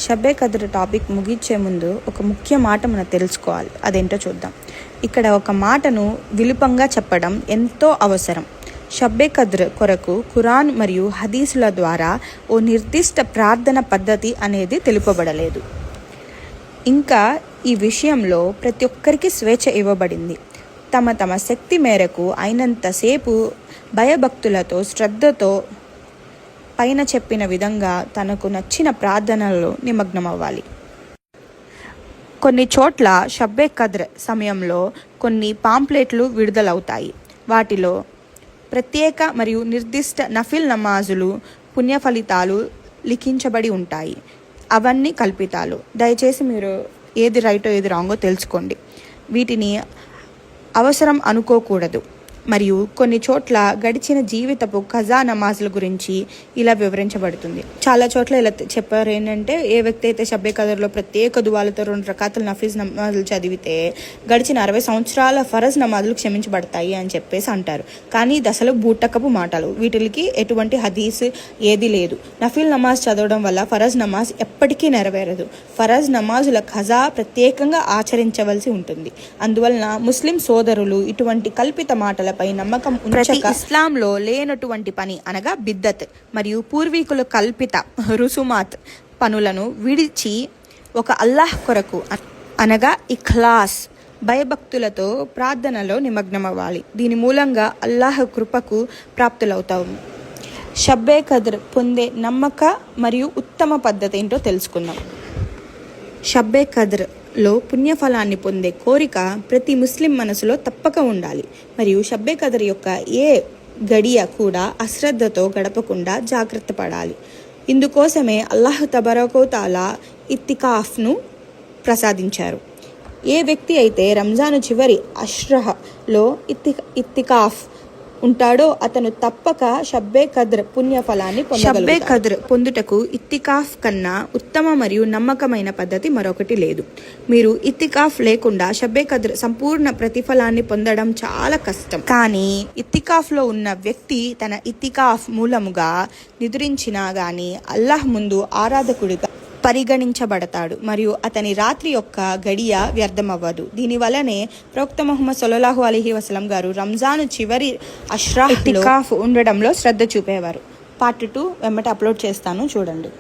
షబ్బే కద్ర్ topic ముగించే ముందు ఒక ముఖ్య మాట మనం తెలుసుకోవాలి. అదేంటో చూద్దాం. ఇక్కడ ఒక మాటను విలుపంగా చెప్పడం ఎంతో అవసరం. షబ్బే కద్ర్ కొరకు ఖురాన్ మరియు హదీసుల ద్వారా ఓ నిర్దిష్ట ప్రార్థన పద్ధతి అనేది తెలుపబడలేదు. ఇంకా ఈ విషయంలో ప్రతి ఒక్కరికి స్వేచ్ఛ ఇవ్వబడింది. తమ తమ శక్తి మేరకు అయినంతసేపు భయభక్తులతో శ్రద్ధతో పైన చెప్పిన విధంగా తనకు నచ్చిన ప్రార్థనలో నిమగ్నమవ్వాలి. కొన్ని చోట్ల షబ్బే కద్ర్ సమయంలో కొన్ని పాంప్లెట్లు విడుదలవుతాయి. వాటిలో ప్రత్యేక మరియు నిర్దిష్ట నఫిల్ నమాజులు పుణ్య ఫలితాలు లిఖించబడి ఉంటాయి. అవన్నీ కల్పితాలు. దయచేసి మీరు ఏది రైటో ఏది రాంగో తెలుసుకోండి. వీటిని అవసరం అనుకోకూడదు. మరియు కొన్ని చోట్ల గడిచిన జీవితపు ఖజా నమాజుల గురించి ఇలా వివరించబడుతుంది. చాలా చోట్ల ఇలా చెప్పారు ఏంటంటే, ఏ వ్యక్తి అయితే షబ్బే కదర్లో ప్రత్యేక దువాలతో 2 రకాతుల నఫీజ్ నమాజులు చదివితే గడిచిన 60 సంవత్సరాల ఫరజ్ నమాజులు క్షమించబడతాయి అని చెప్పేసి అంటారు. కానీ ఇది అసలు బూటకపు మాటలు. వీటికి ఎటువంటి హదీస్ ఏది లేదు. నఫీల్ నమాజ్ చదవడం వల్ల ఫరజ్ నమాజ్ ఎప్పటికీ నెరవేరదు. ఫరజ్ నమాజుల ఖజా ప్రత్యేకంగా ఆచరించవలసి ఉంటుంది. అందువలన ముస్లిం సోదరులు ఇటువంటి కల్పిత మాటలపై నమ్మకం ఉంచక ఇస్లాంలో లేనటువంటి పని అనగా బిద్దత్ మరియు పూర్వీకుల కల్పిత రుసుమాత్ పనులను విడిచి ఒక అల్లాహ్ కొరకు అనగా ఇఖ్లాస్ భయభక్తులతో ప్రార్థనలో నిమగ్నమవ్వాలి. దీని మూలంగా అల్లాహ్ కృపకు ప్రాప్తులవుతాము. షబ్బే కద్ర్ పొందే నమ్మక మరియు ఉత్తమ పద్ధతి ఏంటో తెలుసుకుందాం. షబ్బే కద్ర్లో పుణ్యఫలాన్ని పొందే కోరిక ప్రతి ముస్లిం మనసులో తప్పక ఉండాలి. మరియు షబ్బే కద్ర్ యొక్క ఏ గడియ కూడా అశ్రద్ధతో గడపకుండా జాగ్రత్త పడాలి. ఇందుకోసమే అల్లాహ్ తబారక తఆలా ఇత్తికాఫ్ను ప్రసాదించారు. ఏ వ్యక్తి అయితే రంజాను చివరి అష్రహలో ఇత్తికాఫ్ ఉంటాడో అతను తప్పక షబ్బే కద్ర్ పుణ్యఫలాన్ని పొందగలుగుతాడు. షబ్బే కద్ర్ పొందుటకు ఇత్తికాఫ్ కన్నా ఉత్తమ మరియు నమ్మకమైన పద్ధతి మరొకటి లేదు. మీరు ఇత్తికాఫ్ లేకుండా షబ్బే కద్ర్ సంపూర్ణ ప్రతిఫలాన్ని పొందడం చాలా కష్టం. కానీ ఇత్తికాఫ్లో ఉన్న వ్యక్తి తన ఇత్తికాఫ్ మూలముగా నిద్రించినా గానీ అల్లాహ్ ముందు ఆరాధకుడిగా పరిగణించబడతాడు మరియు అతని రాత్రి యొక్క గడియ వ్యర్థమవ్వదు. దీనివల్లనే ప్రవక్త ముహమ్మద్ సల్లల్లాహు అలైహి వసల్లం గారు రంజాను చివరి అష్రాహ్ ఇత్తికాఫ్ ఉండడంలో శ్రద్ధ చూపేవారు. పార్ట్ 2 వెంబట అప్లోడ్ చేస్తాను, చూడండి.